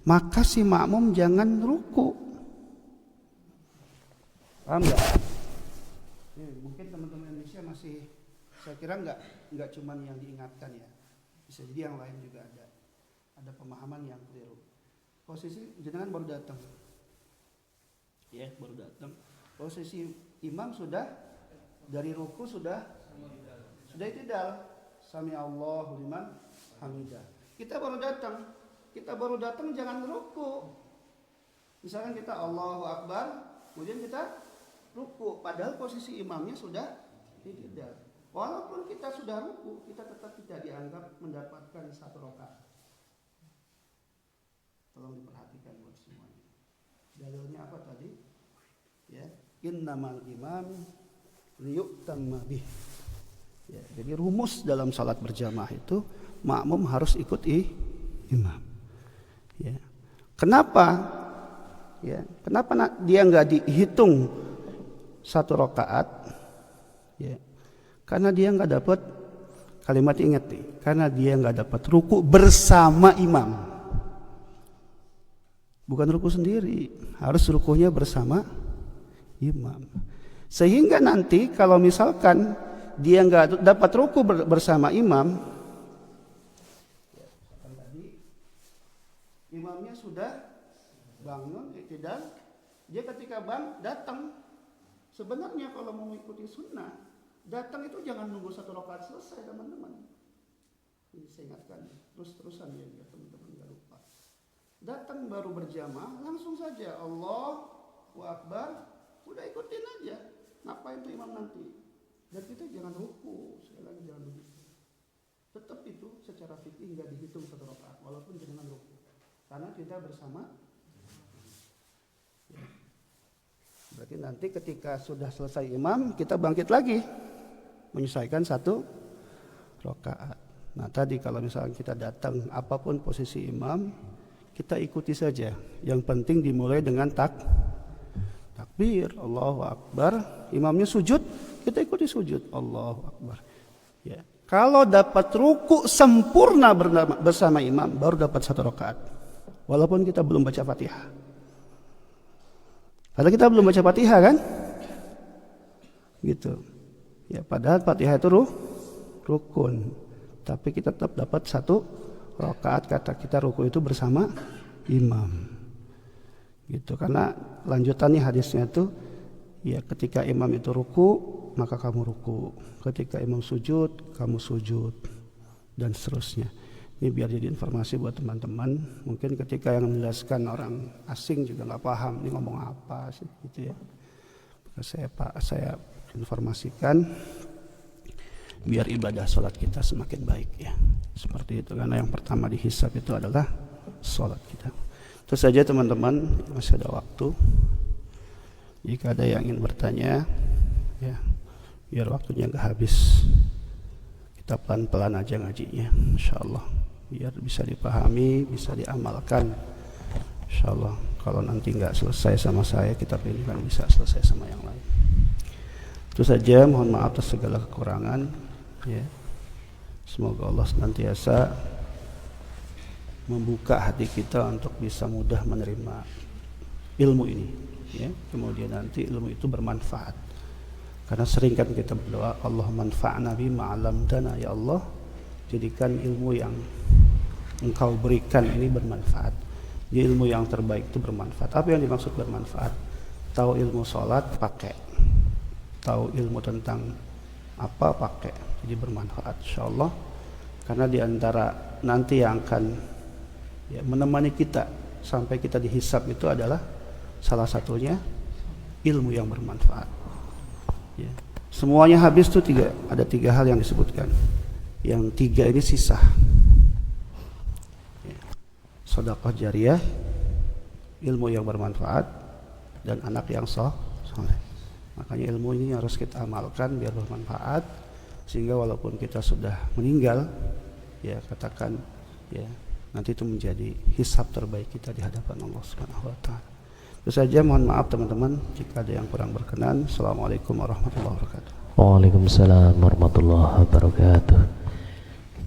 maka si makmum jangan ruku. Paham enggak? Mungkin teman-teman Indonesia masih, saya kira enggak cuman yang diingatkan ya. Bisa jadi yang lain juga ada pemahaman yang keliru. Posisi jenengan baru datang. Ya, baru datang. Posisi imam sudah dari ruku sudah i'tidal. Sami Allahu liman hamidah. Kita baru datang jangan ruku. Misalkan kita Allahu Akbar, kemudian kita ruku, padahal posisi imamnya sudah i'tidal. Walaupun kita sudah ruku, kita tetap tidak dianggap mendapatkan satu rakaat. Tolong diperhatikan buat semuanya. Dalilnya apa tadi? Ya, innamal imam liyu'tamma bih. Ya, jadi rumus dalam salat berjamaah itu makmum harus ikut imam. Ya. Kenapa? Ya, kenapa dia enggak dihitung satu rakaat? Ya. Karena dia enggak dapat, kalimat ingat nih, karena dia enggak dapat ruku bersama imam. Bukan ruku sendiri, harus rukunya bersama imam. Sehingga nanti kalau misalkan dia enggak dapat ruku bersama imam, imamnya sudah bangun i'tidal, dia ketika datang, sebenarnya kalau mau mengikuti sunnah, datang itu jangan nunggu satu rakaat selesai teman-teman. Ini saya ingatkan terus-terusan ya biar teman-teman enggak lupa. Datang baru berjamaah, langsung saja Allahu Akbar, udah ikutin aja. Ngapain tuh imam nanti? Dan kita jangan ruku, sekali lagi jangan begitu. Tetap itu secara fikih enggak dihitung satu rakaat walaupun jangan ruku. Karena kita bersama. Ya. Berarti nanti ketika sudah selesai imam, kita bangkit lagi menyelesaikan satu rakaat. Nah, tadi kalau misalnya kita datang apapun posisi imam, kita ikuti saja. Yang penting dimulai dengan takbir, Allahu Akbar, imamnya sujud, kita ikuti sujud, Allahu Akbar. Ya. Kalau dapat ruku sempurna bersama imam, baru dapat satu rakaat. Walaupun kita belum baca Fatihah. Kalau kita belum baca Fatihah kan? Gitu. Ya, padahal Fatihah itu rukun, tapi kita tetap dapat 1 rakaat. Kata kita ruku itu bersama imam. Gitu, karena lanjutannya hadisnya itu ya, ketika imam itu ruku maka kamu ruku, ketika imam sujud kamu sujud, dan seterusnya. Ini biar jadi informasi buat teman-teman. Mungkin ketika yang menjelaskan orang asing juga nggak paham ini ngomong apa sih, gitu ya. Saya informasikan biar ibadah sholat kita semakin baik ya. Seperti itu, karena yang pertama dihisab itu adalah sholat kita. Itu saja teman-teman, masih ada waktu. Jika ada yang ingin bertanya ya, biar waktunya nggak habis. Kita pelan-pelan aja ngajinya, insyaallah, biar bisa dipahami, bisa diamalkan, insyaallah. Kalau nanti nggak selesai sama saya, kita pengen bisa selesai sama yang lain. Itu saja, mohon maaf atas segala kekurangan ya. Semoga Allah senantiasa membuka hati kita untuk bisa mudah menerima ilmu ini ya. Kemudian nanti ilmu itu bermanfaat. Karena sering kan kita berdoa, Allah manfa'na bima 'allamtana, ya Allah, jadikan ilmu yang Engkau berikan ini bermanfaat. Jadi ilmu yang terbaik itu bermanfaat. Apa yang dimaksud bermanfaat? Tahu ilmu sholat, pakai. Tahu ilmu tentang apa, pakai. Jadi bermanfaat, insyaallah. Karena diantara nanti yang akan ya, menemani kita sampai kita dihisab itu adalah salah satunya ilmu yang bermanfaat. Ya. Semuanya habis tuh ada 3 hal yang disebutkan. Yang 3 ini sisa. Ya. Sedekah jariyah, ilmu yang bermanfaat, dan anak yang soleh. Makanya ilmu ini harus kita amalkan biar bermanfaat, sehingga walaupun kita sudah meninggal, ya katakan ya, nanti itu menjadi hisab terbaik kita di hadapan Allah Subhanahu wa taala. Itu saja, mohon maaf teman-teman jika ada yang kurang berkenan. Assalamualaikum warahmatullahi wabarakatuh. Waalaikumsalam warahmatullahi wabarakatuh.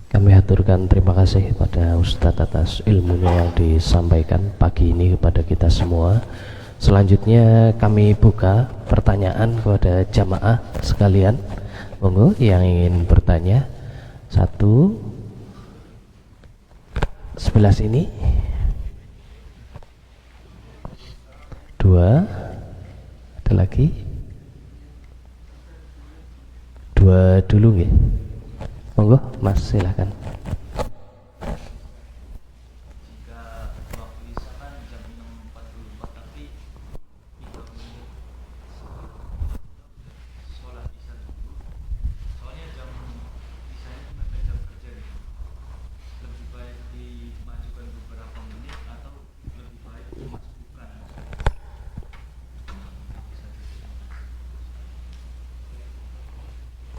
Kami haturkan terima kasih pada Ustadz atas ilmunya yang disampaikan pagi ini kepada kita semua. Selanjutnya kami buka pertanyaan kepada jamaah sekalian. Monggo yang ingin bertanya. 1 sebelah sini. 2, ada lagi 2 dulu nggih. Monggo Mas, silakan. Jika waktu isya kan jam 6.44, tapi sholat isya dulu. Soalnya jam isya itu mepet jam kerja gitu. Lebih baik dimajukan beberapa menit atau lebih baik dimasukkan?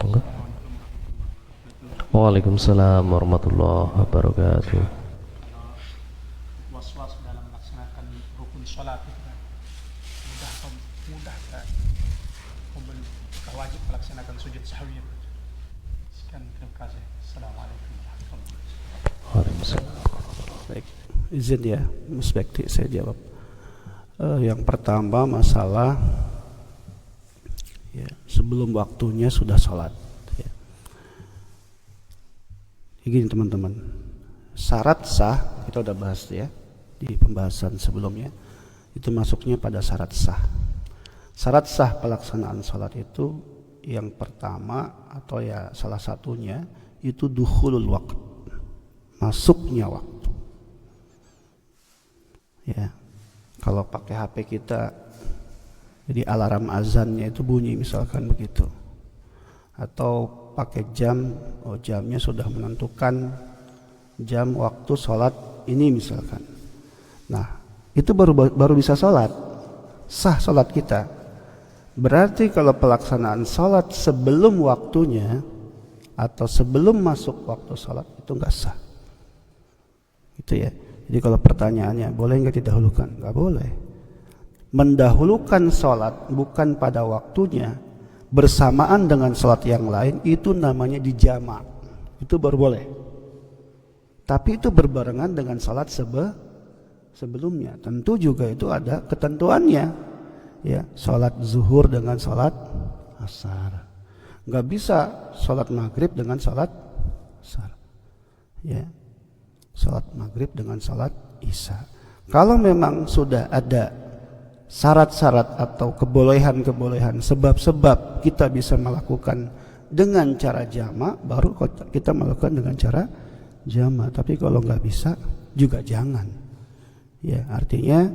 Monggo. Waalaikumsalam warahmatullahi wabarakatuh. Was-was dalam melaksanakan rukun sholat itu kan mudah kan, wajib melaksanakan sujud sahwi. Sekian, terima kasih. Assalamualaikum warahmatullahi wabarakatuh. Waalaikumsalam. Baik, izin ya, Musbekti saya jawab. Yang pertama masalah ya, sebelum waktunya sudah sholat. Ya. Gini teman-teman, syarat sah kita udah bahas ya di pembahasan sebelumnya. Itu masuknya pada syarat sah. Syarat sah pelaksanaan sholat itu yang pertama atau ya salah satunya itu dukhulul waqt, masuknya waktu. Ya, kalau pakai HP kita, jadi alarm azannya itu bunyi misalkan begitu, atau pakai jam, jamnya sudah menentukan jam waktu sholat ini misalkan. Nah, itu baru bisa sholat, sah sholat kita. Berarti kalau pelaksanaan sholat sebelum waktunya atau sebelum masuk waktu sholat itu nggak sah. Itu ya. Jadi kalau pertanyaannya boleh nggak didahulukan? Nggak boleh. Mendahulukan sholat bukan pada waktunya bersamaan dengan sholat yang lain itu namanya dijamak. Itu baru boleh. Tapi itu berbarengan dengan sholat sebelumnya. Tentu juga itu ada ketentuannya. Ya, sholat zuhur dengan sholat asar. Nggak bisa sholat maghrib dengan sholat asar. Ya, sholat maghrib dengan sholat isya. Kalau memang sudah ada syarat-syarat atau kebolehan-kebolehan, sebab-sebab kita bisa melakukan dengan cara jama, baru kita melakukan dengan cara jama. Tapi kalau nggak bisa juga jangan. Ya, artinya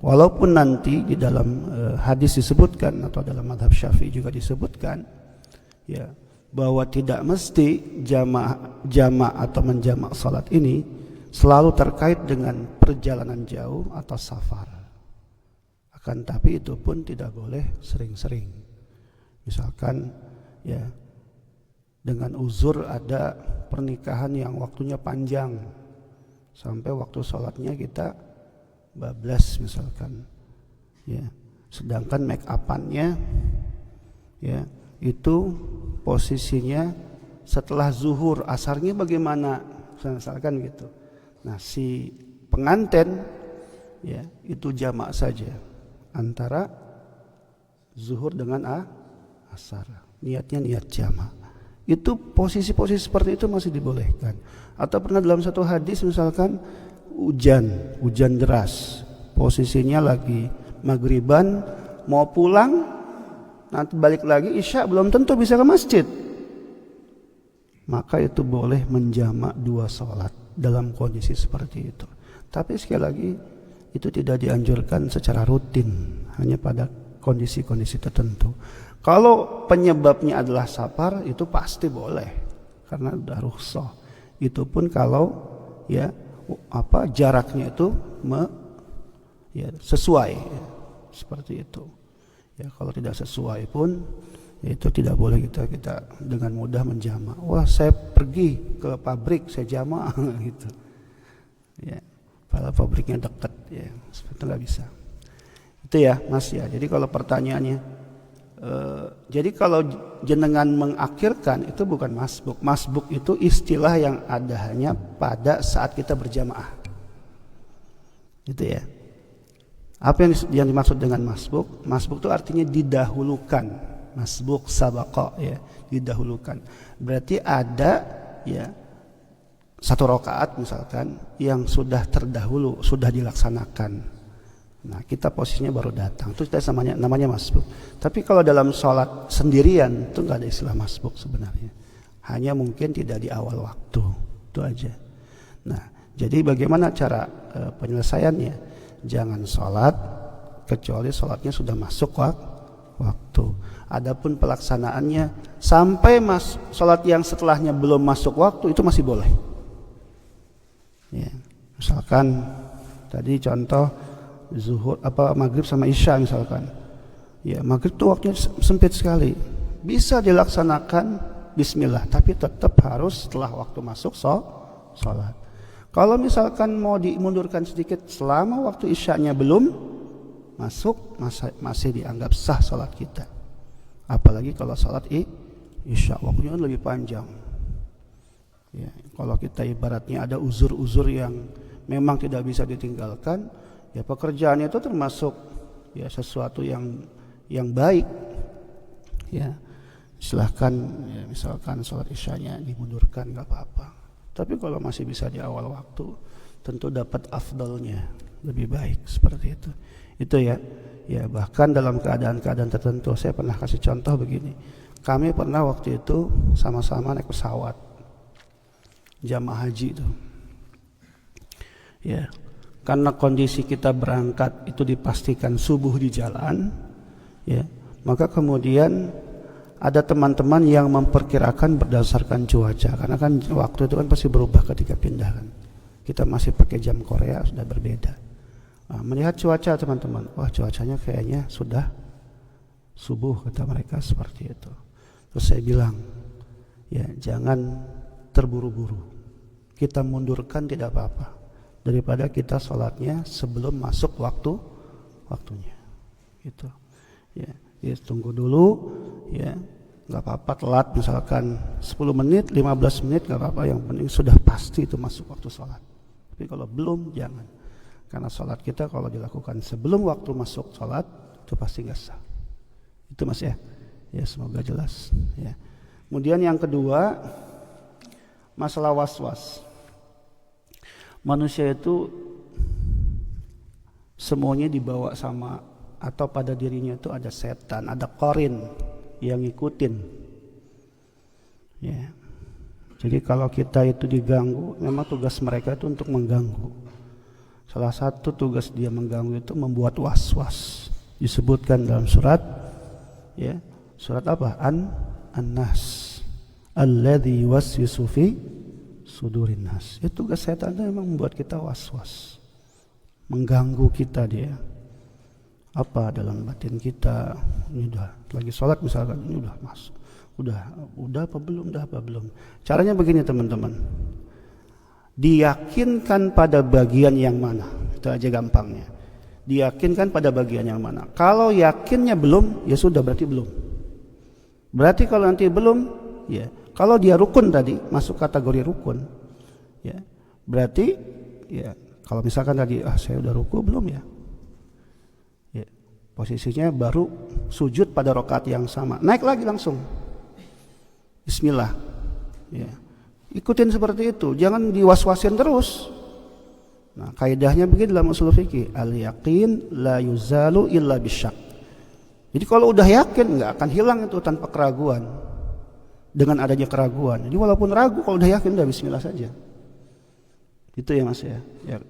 walaupun nanti di dalam hadis disebutkan atau dalam mazhab Syafi'i juga disebutkan, ya, bahwa tidak mesti jama atau menjamak salat ini selalu terkait dengan perjalanan jauh atau safar. Akan tapi itu pun tidak boleh sering-sering. Misalkan ya dengan uzur ada pernikahan yang waktunya panjang sampai waktu sholatnya kita bablas misalkan, ya, sedangkan make upannya ya itu posisinya setelah zuhur, asarnya bagaimana misalkan gitu. Nah si pengantin ya itu jamak saja antara zuhur dengan asar, niatnya niat jamak. Itu posisi-posisi seperti itu masih dibolehkan. Atau pernah dalam satu hadis misalkan hujan deras, posisinya lagi maghriban, mau pulang, nanti balik lagi isya, belum tentu bisa ke masjid. Maka itu boleh menjamak dua sholat dalam kondisi seperti itu. Tapi sekali lagi itu tidak dianjurkan secara rutin, hanya pada kondisi-kondisi tertentu. Kalau penyebabnya adalah safar, itu pasti boleh karena udah rukhsah. Itu pun kalau ya jaraknya itu sesuai ya, seperti itu. Ya kalau tidak sesuai pun ya itu tidak boleh kita dengan mudah menjamak. Wah, saya pergi ke pabrik, saya jamak gitu. Ya, padahal pabriknya dekat ya, seperti nggak bisa. Itu ya Mas ya. Jadi kalau pertanyaannya jadi kalau jenengan mengakhirkan itu bukan masbuk. Masbuk itu istilah yang ada hanya pada saat kita berjamaah. Gitu ya. Apa yang dimaksud dengan masbuk? Masbuk itu artinya didahulukan. Masbuk sabaqa ya, didahulukan. Berarti ada ya satu rakaat misalkan yang sudah terdahulu, sudah dilaksanakan. Nah, kita posisinya baru datang. Itu kita namanya masbuk. Tapi kalau dalam sholat sendirian itu nggak ada istilah masbuk sebenarnya. Hanya mungkin tidak di awal waktu. Itu aja. Nah, jadi bagaimana cara penyelesaiannya? Jangan sholat kecuali sholatnya sudah masuk waktu. Adapun pelaksanaannya sampai sholat yang setelahnya belum masuk waktu itu masih boleh. Ya, misalkan tadi contoh zuhur maghrib sama isya misalkan. Ya, maghrib tuh waktunya sempit sekali. Bisa dilaksanakan bismillah, tapi tetap harus setelah waktu masuk sholat. Kalau misalkan mau dimundurkan sedikit selama waktu isyanya belum masuk, masih dianggap sah sholat kita. Apalagi kalau sholat isya waktunya lebih panjang. Ya, kalau kita ibaratnya ada uzur-uzur yang memang tidak bisa ditinggalkan, ya pekerjaan itu termasuk ya sesuatu yang baik. Ya, silahkan ya, misalkan sholat isyanya dimundurkan nggak apa-apa. Tapi kalau masih bisa di awal waktu, tentu dapat afdalnya lebih baik seperti itu. Itu ya. Ya bahkan dalam keadaan-keadaan tertentu saya pernah kasih contoh begini. Kami pernah waktu itu sama-sama naik pesawat jamaah haji itu. Ya. Karena kondisi kita berangkat itu dipastikan subuh di jalan, ya, maka kemudian ada teman-teman yang memperkirakan berdasarkan cuaca, karena kan waktu itu kan pasti berubah ketika pindah kan. Kita masih pakai jam Korea, sudah berbeda. Nah, melihat cuaca teman-teman, wah cuacanya kayaknya sudah subuh kata mereka seperti itu. Terus saya bilang, ya jangan terburu-buru, kita mundurkan tidak apa-apa. Daripada kita sholatnya sebelum masuk waktunya, gitu. Ya, tunggu dulu, ya, nggak apa-apa telat misalkan 10 menit, 15 menit nggak apa-apa. Yang penting sudah pasti itu masuk waktu sholat. Tapi kalau belum jangan, karena sholat kita kalau dilakukan sebelum waktu masuk sholat itu pasti nggak sah. Itu Mas ya. Ya, semoga jelas. Ya. Kemudian yang kedua, masalah was-was. Manusia itu semuanya dibawa sama atau pada dirinya itu ada setan, ada qarin yang ngikutin. Ya. Jadi kalau kita itu diganggu, memang tugas mereka itu untuk mengganggu. Salah satu tugas dia mengganggu itu membuat was-was. Disebutkan dalam surat, ya, surat apa? An-Nas. Alladzi yuwaswisu fi sudurin nas. Itu tugas setan itu memang membuat kita was-was, mengganggu kita dia. Apa dalam batin kita? Ini udah lagi sholat misalkan, ini udah masuk. Udah apa belum? Caranya begini teman-teman. Diyakinkan pada bagian yang mana? Itu aja gampangnya. Diyakinkan pada bagian yang mana? Kalau yakinnya belum, ya sudah berarti belum. Berarti kalau nanti belum, ya. Kalau dia rukun tadi, masuk kategori rukun, ya. Berarti ya kalau misalkan tadi saya udah ruku belum ya? Ya. Posisinya baru sujud pada rakaat yang sama. Naik lagi langsung. Bismillah, ya. Ikutin seperti itu, jangan diwaswasin terus. Nah, kaidahnya begini dalam usul fikih, al-yaqin la yuzalu illa bisyak. Jadi kalau udah yakin nggak akan hilang itu tanpa keraguan. Dengan adanya keraguan. Jadi walaupun ragu, kalau udah yakin udah Bismillah saja. Itu ya Mas ya. Ya.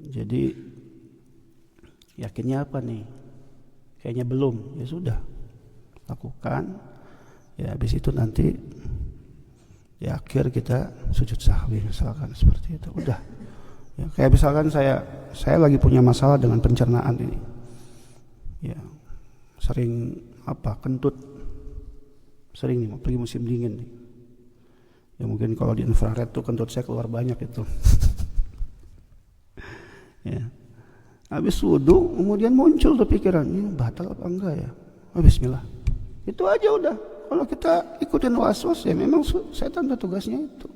Jadi yakinnya apa nih? Kayaknya belum, ya sudah. Lakukan. Ya habis itu nanti di akhir kita sujud sahwi misalkan seperti itu. Udah. Ya, kayak misalkan saya lagi punya masalah dengan pencernaan ini. Ya. Sering kentut. Sering nih, apalagi musim dingin nih. Ya mungkin kalau di infrared tuh kentut saya keluar banyak itu. Ya. Habis wudu kemudian muncul tuh pikiran, ini batal apa enggak ya? Bismillah. Itu aja udah. Kalau kita ikutin was-was ya memang setan ada tugasnya itu.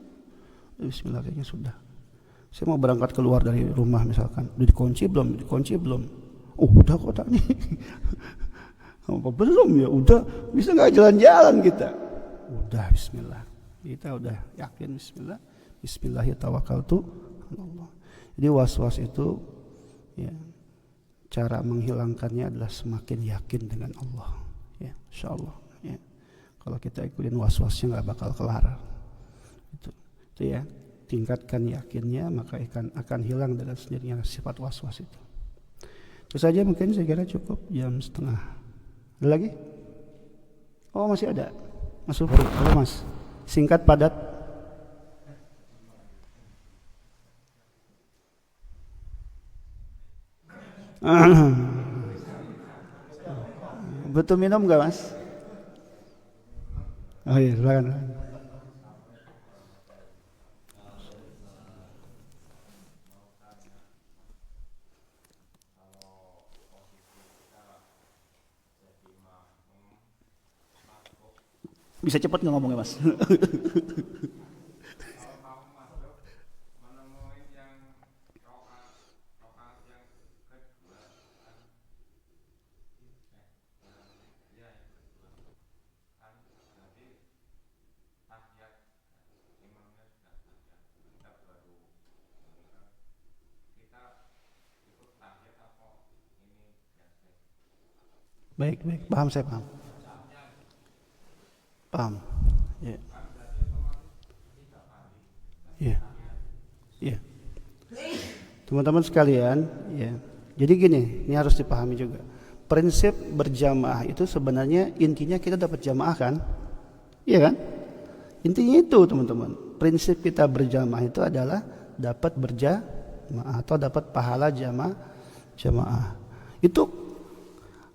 Bismillah kayaknya sudah. Saya mau berangkat keluar dari rumah misalkan, udah dikunci belum? Oh udah kok tadi. Apa belum ya? Udah bisa nggak jalan-jalan kita? Udah Bismillah. Kita udah yakin Bismillah. Bismillahirrahmanirrahim. Allah. Jadi was-was itu ya cara menghilangkannya adalah semakin yakin dengan Allah. Ya, insyaallah. Ya. Kalau kita ikutin was-wasnya nggak bakal kelar. Itu ya. Tingkatkan yakinnya maka akan hilang dengan sendirinya sifat was-was itu. Itu saja mungkin saya kira cukup jam setengah. Ada lagi? Oh masih ada. Mas Sufri, halo Mas. Singkat padat. Betul minum nggak Mas? Oh iya, silakan. Bisa cepat nggak ngomongnya Mas? Baik, paham saya paham. Ya. Ya. Teman-teman sekalian, ya. Jadi gini, ini harus dipahami juga. Prinsip berjamaah itu sebenarnya intinya kita dapat jamaah kan? Iya kan? Intinya itu teman-teman. Prinsip kita berjamaah itu adalah dapat berjamaah atau dapat pahala jamaah. Itu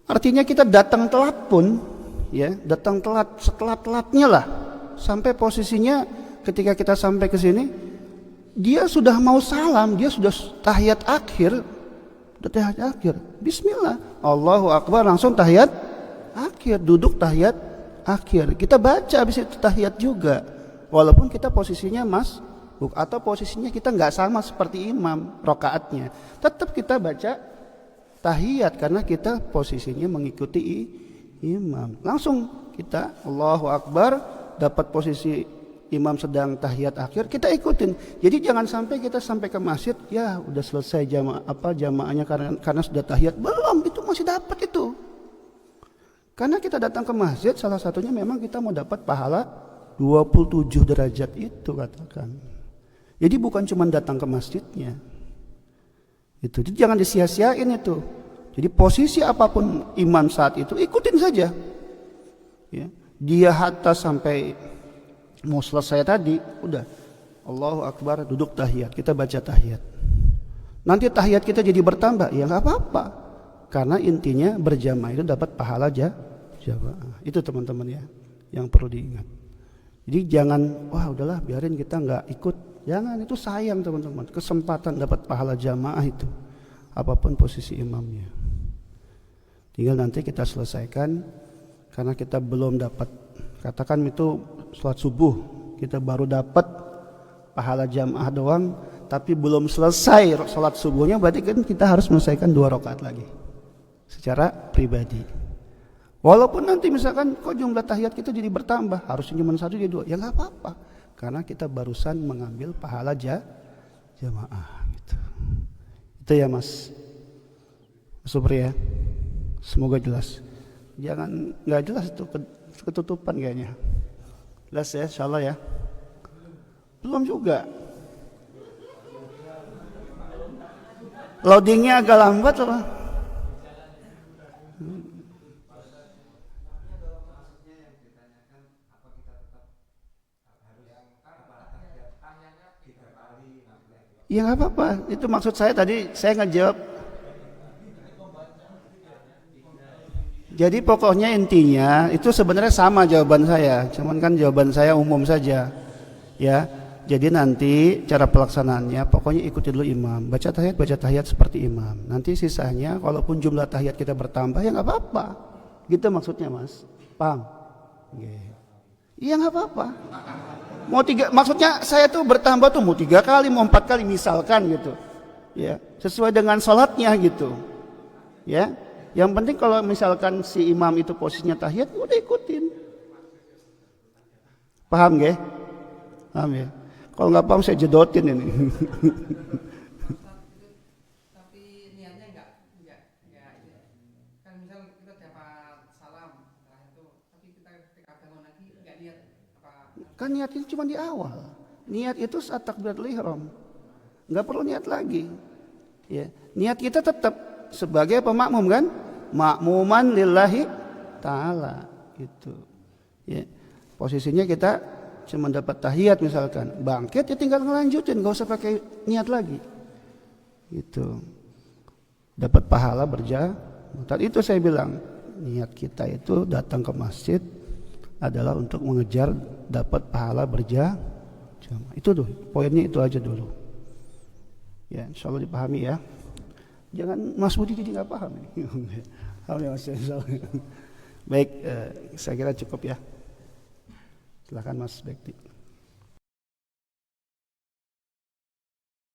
artinya kita datang telat pun, ya, datang telat setelat-telatnya lah, sampai posisinya ketika kita sampai ke sini, dia sudah mau salam, dia sudah tahiyat akhir, Bismillah, Allahu Akbar, langsung tahiyat akhir, duduk tahiyat akhir. Kita baca habis itu tahiyat juga, walaupun kita posisinya masbuk atau posisinya kita nggak sama seperti imam rakaatnya, tetap kita baca tahiyat karena kita posisinya mengikuti imam. Langsung kita Allahu Akbar, dapat posisi imam sedang tahiyat akhir, kita ikutin. Jadi jangan sampai kita sampai ke masjid, ya udah selesai jamaahnya karena sudah tahiyat. Belum, itu masih dapat itu. Karena kita datang ke masjid, salah satunya memang kita mau dapat pahala 27 derajat itu katakan. Jadi bukan cuma datang ke masjidnya. Itu. Jadi jangan disia-siain itu. Jadi posisi apapun imam saat itu ikutin saja. Ya. Dia hatta sampai mau selesai tadi, udah Allahu Akbar, duduk tahiyat, kita baca tahiyat. Nanti tahiyat kita jadi bertambah, ya nggak apa-apa. Karena intinya berjamaah itu dapat pahala jamaah. Itu teman-teman ya, yang perlu diingat. Jadi jangan, wah udahlah biarin kita nggak ikut. Jangan, itu sayang teman-teman. Kesempatan dapat pahala jamaah itu, apapun posisi imamnya. Tinggal nanti kita selesaikan, karena kita belum dapat. Katakan itu sholat subuh, kita baru dapat pahala jamaah doang, tapi belum selesai sholat subuhnya, berarti kan kita harus menyelesaikan 2 rakaat lagi secara pribadi. Walaupun nanti misalkan kok jumlah tahiyat kita jadi bertambah, harusnya cuma 1 jadi 2, ya nggak apa-apa, karena kita barusan mengambil pahala jamaah gitu. Itu ya Mas Supri ya, semoga jelas. Jangan nggak jelas itu ketutupan kayaknya. Jelas ya, insyaallah ya. Belum juga. Loadingnya agak lambat apa? Ya nggak apa-apa. Itu maksud saya tadi saya ngejawab. Jadi pokoknya intinya itu sebenarnya sama jawaban saya. Cuman kan jawaban saya umum saja. Ya. Jadi nanti cara pelaksanaannya pokoknya ikuti dulu imam. Baca tahiyat seperti imam. Nanti sisanya kalaupun jumlah tahiyat kita bertambah ya nggak apa-apa. Gitu maksudnya Mas. Paham? Iya nggak apa-apa. Mau 3, maksudnya saya tuh bertambah tuh mau 3 kali, mau 4 kali misalkan gitu. Ya, sesuai dengan sholatnya gitu. Ya. Yang penting kalau misalkan si imam itu posisinya tahiyat, udah ikutin. Paham gak? Paham ya? Kalau nggak paham saya jedotin ini. Tapi niatnya enggak kan misal kita dapat salam setelah itu, tapi kita ketika bangun lagi enggak niat apa? Kan niat itu cuma di awal. Niat itu saat takbiratul ihram. Nggak perlu niat lagi. Ya, niat kita tetap sebagai pemakmum kan? Makmuman lillahi ta'ala gitu. Ya. Posisinya kita cuma dapat tahiyat misalkan, bangkit ya tinggal ngelanjutin, nggak usah pakai niat lagi. Gitu. Dapat pahala berjamaah. Tadi itu saya bilang, niat kita itu datang ke masjid adalah untuk mengejar dapat pahala berjamaah. Itu tuh, poinnya itu aja dulu. Ya, insyaallah dipahami ya. Jangan Mas Budi jadi nggak paham ini. Baik, saya kira cukup ya. Silakan Mas Bekti.